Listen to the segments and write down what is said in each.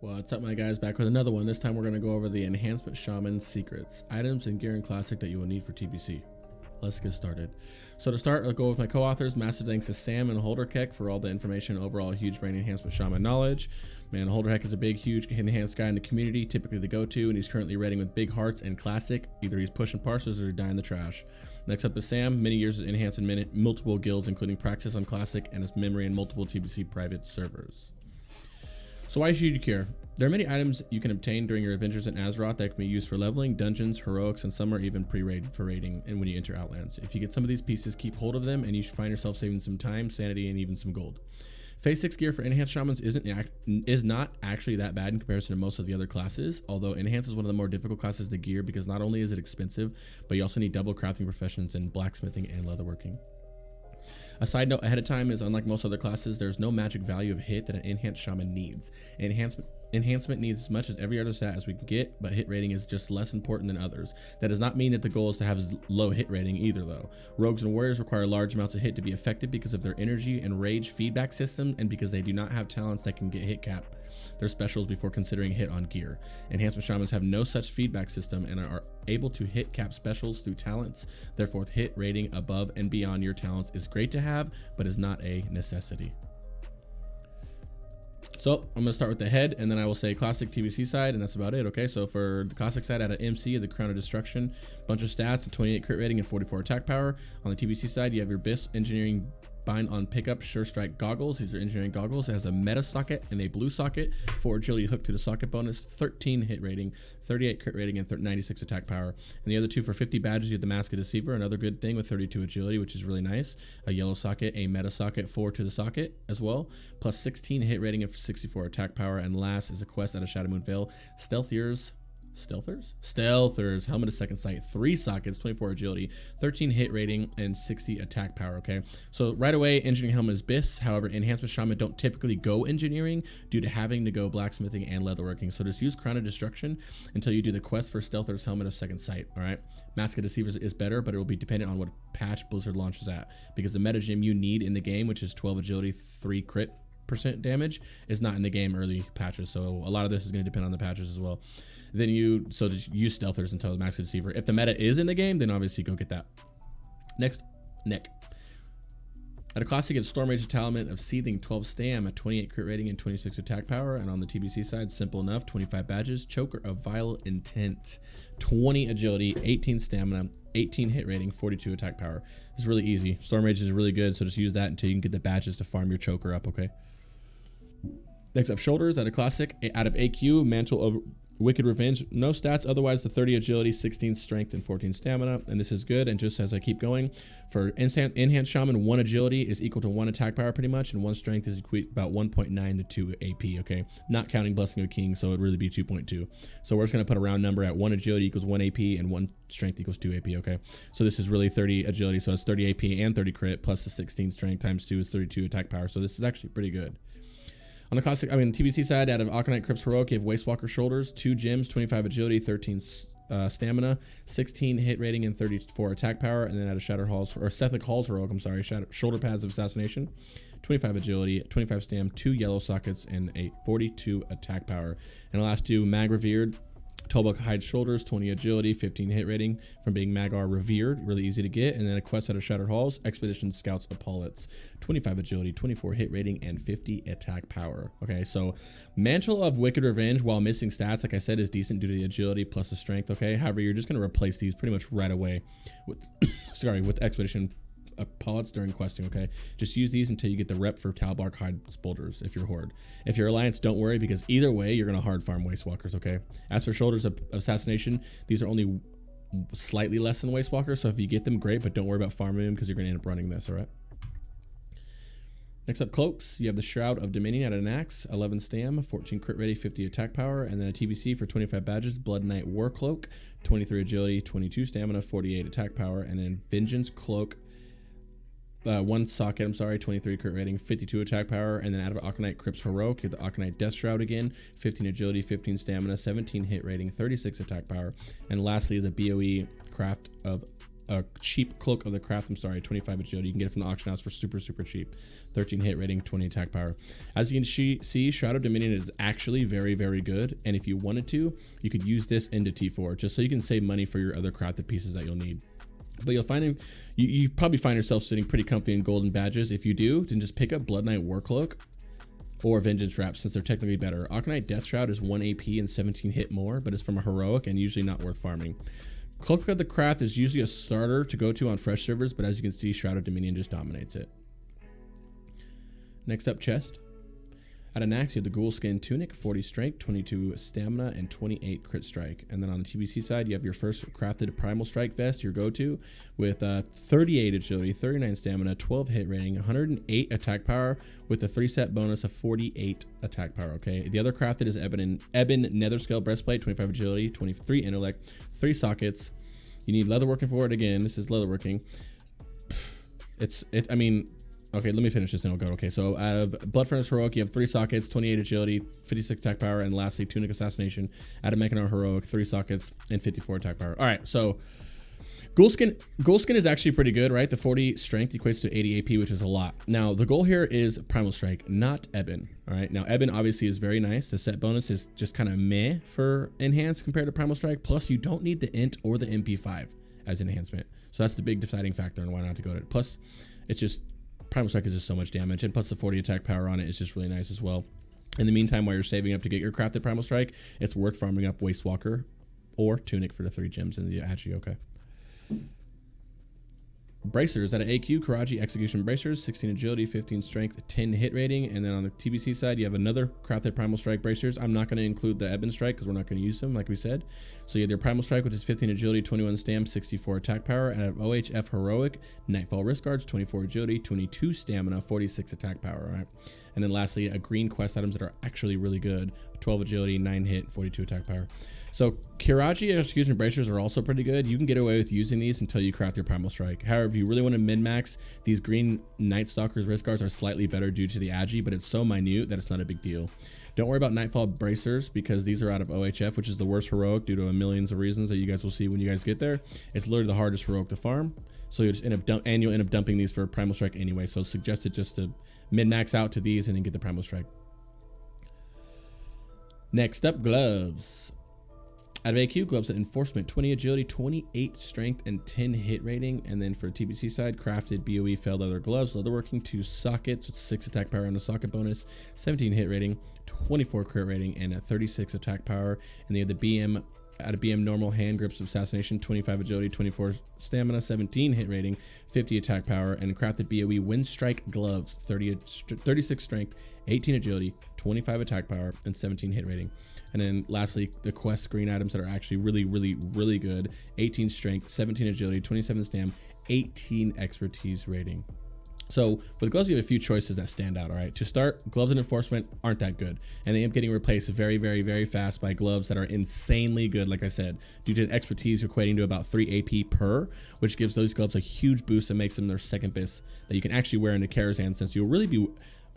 What's up, my guys? Back with another one. This time we're going to go over the Enhancement Shaman secrets, items, and gear in Classic that you will need for TBC. Let's get started. So to start, I'll go with my co-authors. Massive thanks to Sam and Holderkeck for all the information and overall huge brain Enhancement Shaman knowledge. Man, Holderkeck is a big, huge enhanced guy in the community, typically the go-to, and he's currently raiding with big hearts and Classic. Either he's pushing parcels or dying the trash. Next up is Sam, many years of enhanced and multiple guilds, including practice on Classic and his memory in multiple TBC private servers. So why should you care? There are many items you can obtain during your adventures in Azeroth that can be used for leveling, dungeons, heroics, and some are even pre-raid for raiding and when you enter Outlands. If you get some of these pieces, keep hold of them and you should find yourself saving some time, sanity, and even some gold. Phase 6 gear for Enhanced Shamans is not actually that bad in comparison to most of the other classes, although Enhance is one of the more difficult classes to gear because not only is it expensive, but you also need double crafting professions in blacksmithing and leatherworking. A side note ahead of time is, unlike most other classes, there's no magic value of hit that an Enhanced Shaman needs. Enhancement needs as much as every other stat as we can get, but hit rating is just less important than others. That does not mean that the goal is to have low hit rating either though. Rogues and warriors require large amounts of hit to be effective because of their energy and rage feedback system and because they do not have talents that can get hit cap their specials before considering hit on gear. Enhancement Shamans have no such feedback system and are able to hit cap specials through talents. Therefore, hit rating above and beyond your talents is great to have, but is not a necessity. So I'm going to start with the head and then I will say Classic TBC side and that's about it. Okay, so for the Classic side, out of MC, the Crown of Destruction, bunch of stats, a 28 crit rating and 44 attack power. On the TBC side, you have your BiS engineering bind on pickup sure strike goggles. These are engineering goggles. It has a meta socket and a blue socket, 4 agility hook to the socket bonus, 13 hit rating, 38 crit rating, and 96 attack power. And the other two for 50 badges, you have the Mask of Deceiver, another good thing with 32 agility, which is really nice. A yellow socket, a meta socket, 4 to the socket as well, plus 16 hit rating and 64 attack power. And last is a quest out of Shadow Moon Vale, Stealthers, Helmet of Second Sight, 3 sockets, 24 agility, 13 hit rating, and 60 attack power. Okay, so right away, engineering helmet is BiS. However, Enhancement Shaman don't typically go engineering due to having to go blacksmithing and leatherworking. So just use Crown of Destruction until you do the quest for Stealthers Helmet of Second Sight. All right, Mask of Deceivers is better, but it will be dependent on what patch Blizzard launches at, because the meta gem you need in the game, which is 12 agility, 3 crit % damage, is not in the game early patches. So a lot of this is going to depend on the patches as well. Then so just use Stealthers until the Mask of Deceiver. If the meta is in the game, then obviously go get that. Next, Neck. At a Classic, it's Storm Rage Talent of Seething, 12 stam, a 28 crit rating and 26 attack power. And on the TBC side, simple enough, 25 badges, Choker of Vile Intent, 20 agility, 18 stamina, 18 hit rating, 42 attack power. It's really easy. Storm Rage is really good, so just use that until you can get the badges to farm your Choker up, okay? Next up, Shoulders. At a Classic, out of AQ, Mantle of Wicked Revenge, no stats otherwise, the 30 agility, 16 strength, and 14 stamina, and this is good. And just as I keep going, for Enhanced Shaman, 1 agility is equal to 1 attack power pretty much, and 1 strength is about 1.9 to 2 AP, okay? Not counting Blessing of King, so it'd really be 2.2. So we're just gonna put a round number at 1 agility equals 1 AP, and 1 strength equals 2 AP, okay? So this is really 30 agility, so it's 30 AP and 30 crit, plus the 16 strength times 2 is 32 attack power, so this is actually pretty good. On the Classic, TBC side, out of Aconite Crypt's Heroic, you have Wastewalker Shoulders, 2 gems, 25 agility, 13 stamina, 16 hit rating, and 34 attack power. And then out of Sethic Hall's Heroic, Shoulder Pads of Assassination, 25 agility, 25 stam, 2 yellow sockets, and a 42 attack power. And the last 2, Mag Revered, Tolbuck Hide Shoulders, 20 agility, 15 hit rating from being Magar Revered, really easy to get. And then a quest out of Shattered Halls, Expedition Scouts Apollots, 25 agility, 24 hit rating, and 50 attack power. Okay, so Mantle of Wicked Revenge, while missing stats, like I said, is decent due to the agility plus the strength. Okay, however, you're just going to replace these pretty much right away with, with Expedition Apollots during questing, okay? Just use these until you get the rep for Talbark Hide Boulders if you're Horde. If you're Alliance, don't worry, because either way, you're going to hard farm Wastewalkers, okay? As for Shoulders of Assassination, these are only slightly less than Wastewalkers, so if you get them, great, but don't worry about farming them because you're going to end up running this, all right? Next up, Cloaks. You have the Shroud of Dominion out of an Axe, 11 stam, 14 crit ready, 50 attack power, and then a TBC for 25 badges, Blood Knight War Cloak, 23 agility, 22 stamina, 48 attack power, and then Vengeance Cloak, 1 socket, 23 crit rating, 52 attack power, and then out of Aconite Crypt's Heroic, you have the Aconite Death Shroud again, 15 agility, 15 stamina, 17 hit rating, 36 attack power, and lastly is a BOE Craft of cheap Cloak of the Craft. I'm sorry, 25 agility. You can get it from the auction house for super cheap. 13 hit rating, 20 attack power. As you can see, Shroud of Dominion is actually very good. And if you wanted to, you could use this into T4 just so you can save money for your other crafted pieces that you'll need. But you'll find you probably find yourself sitting pretty comfy in golden badges. If you do, then just pick up Blood Knight War Cloak or Vengeance Wrap, since they're technically better. Arcanite Death Shroud is 1 AP and 17 hit more, but it's from a heroic and usually not worth farming. Cloak of the Craft is usually a starter to go to on fresh servers, but as you can see, Shroud of Dominion just dominates it. Next up, chest. At a Nax, you have the Ghoul Skin Tunic, 40 Strength, 22 Stamina, and 28 Crit Strike. And then on the TBC side, you have your first crafted Primal Strike vest, your go-to, with 38 Agility, 39 Stamina, 12 Hit Rating, 108 Attack Power, with a 3-set bonus of 48 Attack Power, okay? The other crafted is Ebon Netherscale Breastplate, 25 Agility, 23 Intellect, 3 Sockets. You need leatherworking for it again. This is leatherworking. I mean... Okay, let me finish this and I'll go. Okay, so out of Blood Furnace Heroic, you have 3 sockets, 28 agility, 56 attack power, and lastly, Tunic Assassination. Out of Mechanar Heroic, 3 sockets and 54 attack power. All right, so Ghoul Skin is actually pretty good, right? The 40 strength equates to 80 AP, which is a lot. Now, the goal here is Primal Strike, not Ebon. All right, now Ebon obviously is very nice. The set bonus is just kind of meh for Enhanced compared to Primal Strike. Plus, you don't need the Int or the MP5 as enhancement. So that's the big deciding factor on why not to go to it. Plus, it's just... Primal Strike is just so much damage, and plus the 40 attack power on it is just really nice as well. In the meantime, while you're saving up to get your crafted Primal Strike, it's worth farming up Waste Walker or Tunic for the 3 gems in the Agi, okay. Bracers. At an AQ, Karaji Execution Bracers, 16 agility, 15 strength, 10 hit rating. And then on the TBC side, you have another crafted Primal Strike Bracers. I'm not going to include the Ebon Strike because we're not going to use them, like we said. So you have your Primal Strike, which is 15 agility, 21 stam, 64 attack power. And at OHF Heroic, Nightfall Wrist Guards, 24 agility, 22 stamina, 46 attack power, all right? And then lastly, a green quest items that are actually really good, 12 agility, 9 hit, 42 attack power. So Kiraji Execution Bracers are also pretty good. You can get away with using these until you craft your Primal Strike. However, if you really want to min-max, these green Night Stalker's Wrist Guards are slightly better due to the Agi, but it's so minute that it's not a big deal. Don't worry about Nightfall Bracers because these are out of OHF, which is the worst heroic due to a millions of reasons that you guys will see when you guys get there. It's literally the hardest heroic to farm. So you'll just end up dumping these for Primal Strike anyway. So it's suggested just to min-max out to these and then get the Primal Strike. Next up, gloves. Out of AQ, gloves at Enforcement, 20 agility, 28 strength, and 10 hit rating. And then for TBC side, crafted BOE failed leather gloves, leatherworking, 2 sockets with 6 attack power and a socket bonus, 17 hit rating, 24 crit rating, and a 36 attack power. And they have the BM out of BM normal hand grips of assassination, 25 agility, 24 stamina, 17 hit rating, 50 attack power, and crafted BOE wind strike gloves, 36 strength, 18 agility, 25 attack power, and 17 hit rating. And then lastly, the quest green items that are actually really good, 18 strength, 17 agility, 27 stam, 18 expertise rating. So with gloves, you have a few choices that stand out, all right? To start, gloves and Enforcement aren't that good, and they end up getting replaced very fast by gloves that are insanely good, like I said, due to expertise equating to about 3 AP per, which gives those gloves a huge boost and makes them their second BiS that you can actually wear into Karazhan, since you'll really be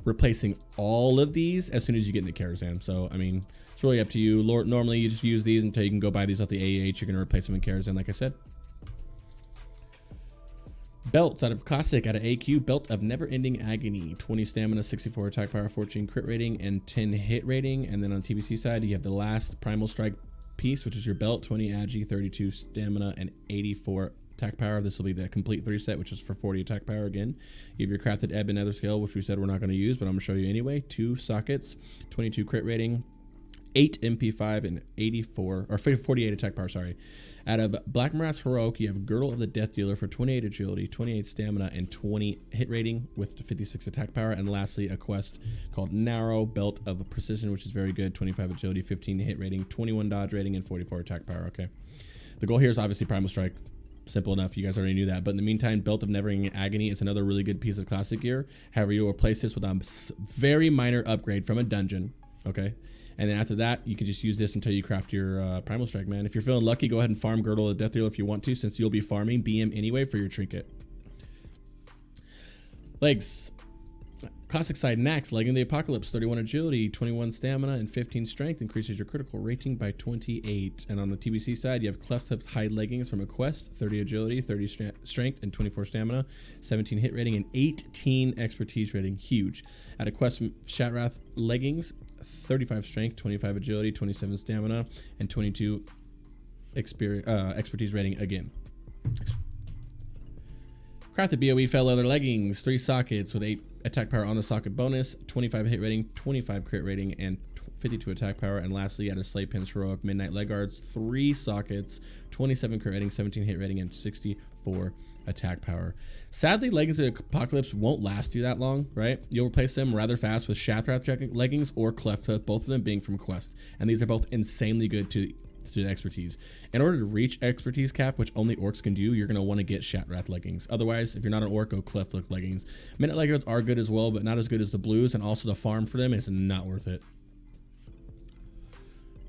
replacing all of these as soon as you get into Karazhan. So, I mean, it's really up to you. Normally, you just use these until you can go buy these off the AEH. You're going to replace them in Karazhan, like I said. Belts out of Classic, out of AQ, Belt of Never Ending Agony, 20 stamina, 64 attack power, 14 crit rating, and 10 hit rating. And then on TBC side, you have the last Primal Strike piece, which is your belt, 20 agi, 32 stamina, and 84 attack power. This will be the complete 3 set, which is for 40 attack power again. You have your crafted Ebon Netherscale, which we said we're not going to use, but I'm going to show you anyway. 2 sockets, 22 crit rating, 8 MP5, and 84 or 48 attack power, sorry. Out of Black Morass Heroic, you have Girdle of the Death Dealer for 28 agility, 28 stamina, and 20 hit rating with 56 attack power. And lastly, a quest called Narrow Belt of Precision, which is very good, 25 agility, 15 hit rating, 21 dodge rating, and 44 attack power, okay? The goal here is obviously Primal Strike. Simple enough, you guys already knew that. But in the meantime, Belt of Never Ending Agony is another really good piece of classic gear. However, you will replace this with a very minor upgrade from a dungeon, okay? And then after that, you can just use this until you craft your Primal Strike, man. If you're feeling lucky, go ahead and farm Girdle of the Death Dealer if you want to, since you'll be farming BM anyway for your trinket. Legs. Classic side next, Legging the Apocalypse, 31 agility, 21 stamina, and 15 strength, increases your critical rating by 28. And on the TBC side, you have Cleft Hoof Hide leggings from a quest, 30 agility, 30 strength, and 24 stamina, 17 hit rating, and 18 expertise rating. Huge. At a quest from Shatrath leggings, 35 strength, 25 agility, 27 stamina, and 22 expertise rating again. Crafted BOE fell leather leggings, 3 sockets with 8 attack power on the socket bonus, 25 hit rating, 25 crit rating, and 52 attack power. And lastly, at a Slate Pins Heroic Midnight Leg Guards, 3 sockets, 27 crit rating, 17 hit rating, and 64 attack power. Sadly, Leggings of Apocalypse won't last you that long, right? You'll replace them rather fast with Shatrath leggings or Cleft Hoof, both of them being from Quest. And these are both insanely good to expertise. In order to reach expertise cap, which only orcs can do, you're going to want to get Shatrath leggings. Otherwise, if you're not an orc, go Cleft Hoof leggings. Midnight Leg Guards are good as well, but not as good as the blues, and also the farm for them is not worth it.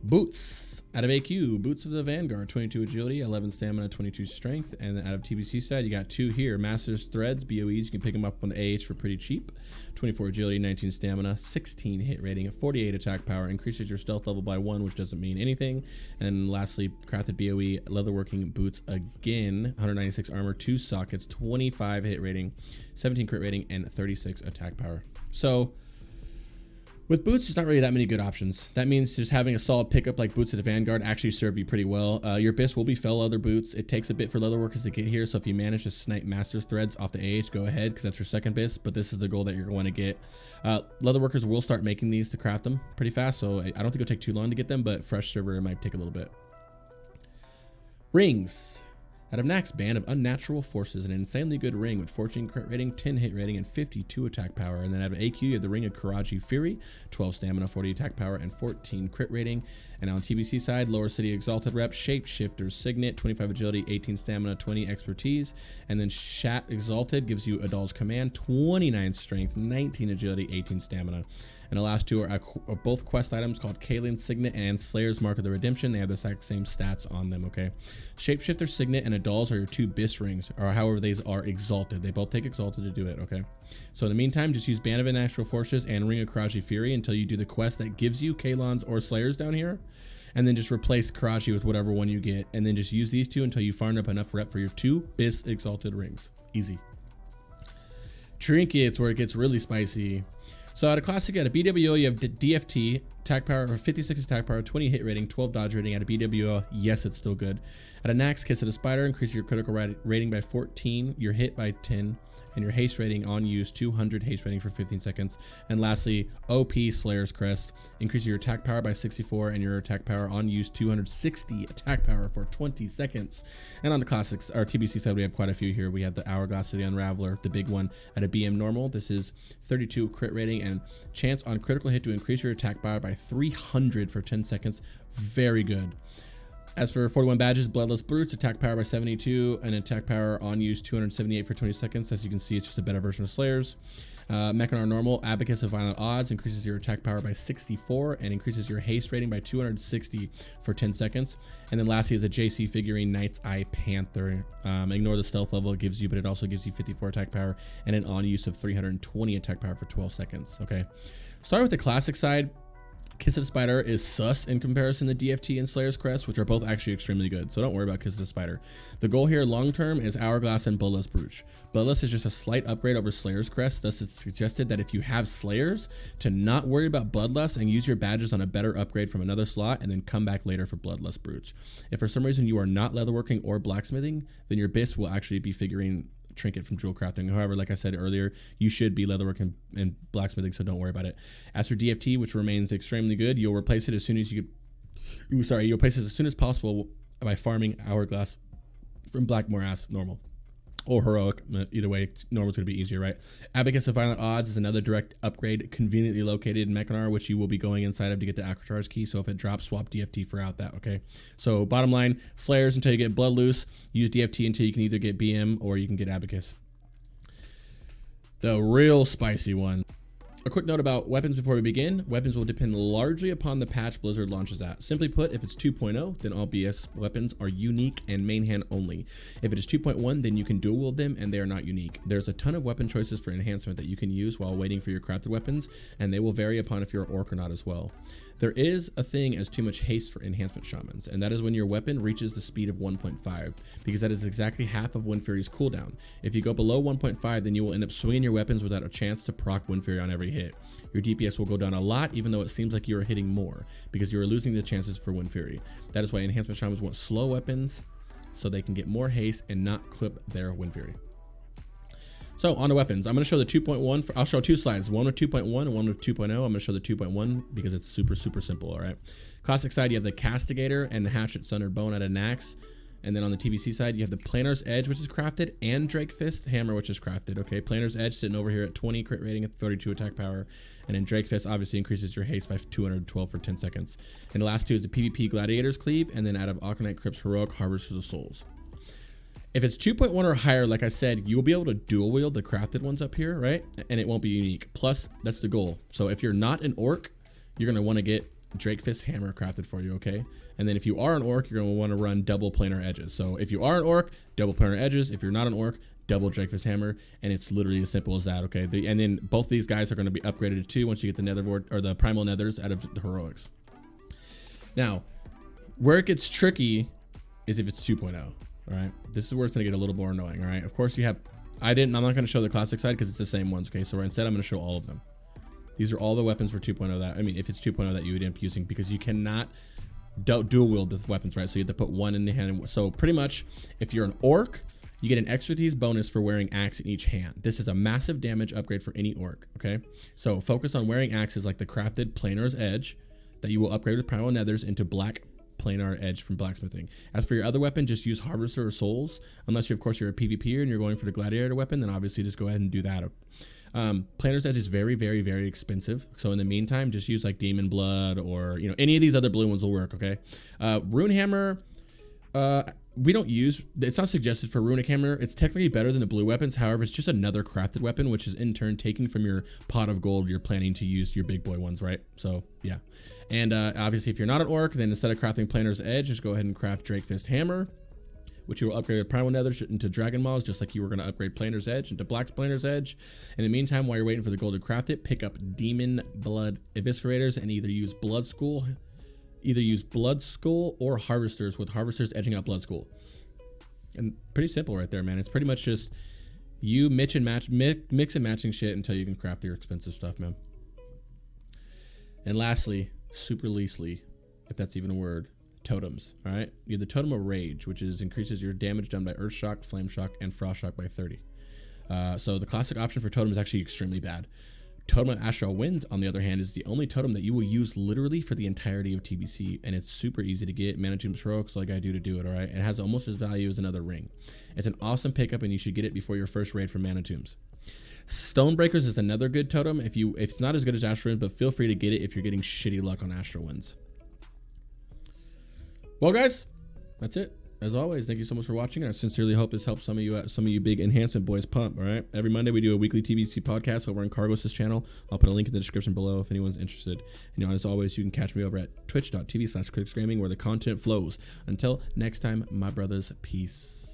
Boots out of AQ, Boots of the Vanguard, 22 agility, 11 stamina, 22 strength. And then out of TBC side, you got 2 here, Master's Threads, BOEs. You can pick them up on the AH for pretty cheap. 24 agility, 19 stamina, 16 hit rating, 48 attack power, increases your stealth level by 1, which doesn't mean anything. And lastly, crafted BOE leatherworking boots again, 196 armor, 2 sockets, 25 hit rating, 17 crit rating, and 36 attack power. So with boots, there's not really that many good options. That means just having a solid pickup like Boots of the Vanguard actually serve you pretty well. Your BiS will be fell leather boots. It takes a bit for leatherworkers to get here, so if you manage to snipe Master's Threads off the AH, go ahead, because that's your second BiS, but this is the goal that you're going to get. Leatherworkers will start making these to craft them pretty fast, so I don't think it'll take too long to get them, but fresh server, it might take a little bit. Rings. Out of Nax, Band of Unnatural Forces, an insanely good ring with 14 crit rating, 10 hit rating, and 52 attack power. And then out of AQ, you have the Ring of Karaji Fury, 12 stamina, 40 attack power, and 14 crit rating. And on TBC side, Lower City Exalted Rep, Shapeshifter's Signet, 25 agility, 18 stamina, 20 expertise. And then Shat Exalted gives you Adal's Command, 29 strength, 19 agility, 18 stamina. And the last two are both quest items called Kalin's Signet and Slayer's Mark of the Redemption. They have the exact same stats on them, okay? Shapeshifter's Signet and Adal's are your 2 BiS rings, or however these are exalted. They both take exalted to do it, okay? So in the meantime, just use Band of Unnatural Forces and Ring of Karaji Fury until you do the quest that gives you Kalons or Slayers down here. And then just replace Karaji with whatever one you get. And then just use these 2 until you farm up enough rep for your 2 BiS exalted rings. Easy. Trinkets, where it gets really spicy. So at a classic, at a BWO, you have DFT, attack power, 56 attack power, 20 hit rating, 12 dodge rating. At a BWO, yes, it's still good. At a Nax, Kiss of the Spider, increase your critical rating by 14, your hit by 10, and your haste rating on use, 200 haste rating for 15 seconds. And lastly, OP Slayer's Crest, increase your attack power by 64 and your attack power on use, 260 attack power for 20 seconds. And on the classics, our TBC side, we have quite a few here. We have the Hourglass of the Unraveler, the big one at a BM normal. This is 32 crit rating and chance on critical hit to increase your attack power by 300 for 10 seconds. Very good. As for 41 badges, Bloodless Brutes, attack power by 72, and attack power on use 278 for 20 seconds. As you can see, it's just a better version of Slayers. Mechanar Normal, Abacus of Violent Odds, increases your attack power by 64 and increases your haste rating by 260 for 10 seconds. And then lastly is a JC figurine, Knight's Eye Panther. Ignore the stealth level it gives you, but it also gives you 54 attack power and an on use of 320 attack power for 12 seconds. Okay, start with the classic side. Kiss of the Spider is sus in comparison to DFT and Slayer's Crest, which are both actually extremely good, so don't worry about Kiss of the Spider. The goal here long term is Hourglass and Bloodless Brooch. Bloodless is just a slight upgrade over Slayer's Crest, thus it's suggested that if you have Slayers, to not worry about Bloodlust and use your badges on a better upgrade from another slot and then come back later for Bloodless Brooch. If for some reason you are not leatherworking or blacksmithing, then your BiS will actually be figuring Trinket from jewel crafting. However, like I said earlier, you should be leatherworking and blacksmithing, so don't worry about it. As for DFT, which remains extremely good, you'll replace it as soon as you could. You'll replace it as soon as possible by farming Hourglass from Black Morass normal or heroic. Either way, normal's going to be easier, right? Abacus of Violent Odds is another direct upgrade conveniently located in Mechanar, which you will be going inside of to get the Acrochar's key. So if it drops, swap DFT for out that, okay? So bottom line, Slayers until you get Blood Loose, use DFT until you can either get BM or you can get Abacus. The real spicy one. A quick note about weapons before we begin. Weapons will depend largely upon the patch Blizzard launches at. Simply put, if it's 2.0, then all BS weapons are unique and main hand only. If it is 2.1, then you can dual wield them and they are not unique. There's a ton of weapon choices for enhancement that you can use while waiting for your crafted weapons, and they will vary upon if you're an orc or not as well. There is a thing as too much haste for enhancement shamans, and that is when your weapon reaches the speed of 1.5, because that is exactly half of Wind Fury's cooldown. If you go below 1.5, then you will end up swinging your weapons without a chance to proc Wind Fury on every hit. Your DPS will go down a lot, even though it seems like you are hitting more, because you are losing the chances for Wind Fury. That is why enhancement shamans want slow weapons, so they can get more haste and not clip their Wind Fury. So on to weapons. I'm going to show the 2.1. I'll show two slides, one with 2.1 and one with 2.0. I'm going to show the 2.1 because it's super simple. All right. Classic side, you have the Castigator and the Hatchet Sundered Bone at an axe. And then on the TBC side, you have the Planar's Edge, which is crafted, and Drake Fist Hammer, which is crafted. Okay. Planar's Edge sitting over here at 20 crit rating at 32 attack power. And then Drake Fist obviously increases your haste by 212 for 10 seconds. And the last two is the PvP Gladiator's Cleave, and then out of Aconite Crypt's Heroic Harvesters of Souls. If it's 2.1 or higher, like I said, you will be able to dual wield the crafted ones up here, right? And it won't be unique. Plus, that's the goal. So if you're not an orc, you're going to want to get Drake Fist Hammer crafted for you, okay? And then if you are an orc, you're going to want to run double planar edges. So if you are an orc, double planar edges. If you're not an orc, double Drake Fist Hammer. And it's literally as simple as that, okay? And then both these guys are going to be upgraded to 2 once you get the Nether Ward or the Primal Nethers out of the Heroics. Now, where it gets tricky is if it's 2.0. All right, this is where it's gonna get a little more annoying. All right, of course you have, I'm not gonna show the classic side because it's the same ones. Okay, so instead I'm gonna show all of them. These are all the weapons for 2.0 that, I mean, if it's 2.0 that you would end up using, because you cannot dual wield the weapons, right? So you have to put one in the hand. So pretty much, if you're an orc, you get an expertise bonus for wearing axe in each hand. This is a massive damage upgrade for any orc. Okay, so focus on wearing axes like the crafted Planar's Edge that you will upgrade with Primal Nethers into black planar edge from blacksmithing. As for your other weapon, just use Harvester or Souls, unless of course you're a PvPer and you're going for the Gladiator weapon, then obviously just go ahead and do that. Planar's Edge is very expensive, so in the meantime just use like Demon Blood or any of these other blue ones will work. Okay, Rune Hammer, we don't use, it's not suggested for Runic Hammer. It's technically better than the blue weapons, however it's just another crafted weapon, which is in turn taking from your pot of gold you're planning to use your big boy ones, right? So yeah. And obviously if you're not an orc, then instead of crafting Planar's Edge, just go ahead and craft Drake Fist Hammer, which you will upgrade with Primal Nether into Dragon Maws, just like you were going to upgrade Planar's Edge into Black's Planar's Edge. In the meantime, while you're waiting for the gold to craft it, pick up Demon Blood Eviscerators and either use Blood Skull or Harvesters, with Harvesters edging out Blood Skull. And pretty simple right there, man. It's pretty much just you mix and matching shit until you can craft your expensive stuff, man. And lastly, super leastly, if that's even a word, totems. All right, you have the Totem of Rage, which increases your damage done by Earth Shock, Flame Shock, and Frost Shock by 30. So the classic option for totem is actually extremely bad. Totem of Astral Winds, on the other hand, is the only totem that you will use literally for the entirety of TBC, and it's super easy to get. Mana Tombs Heroics, all I gotta do to do it, all right? It has almost as value as another ring. It's an awesome pickup, and you should get it before your first raid from Mana Tombs. Stonebreakers is another good totem. If it's not as good as Astral Winds, but feel free to get it if you're getting shitty luck on Astral Winds. Well, guys, that's it. As always, thank you so much for watching. I sincerely hope this helps some of you big enhancement boys pump. All right, every Monday we do a weekly TBC podcast over on Cargos' channel. I'll put a link in the description below if anyone's interested. And as always, you can catch me over at twitch.tv/clickscreaming, where the content flows. Until next time, my brothers, peace.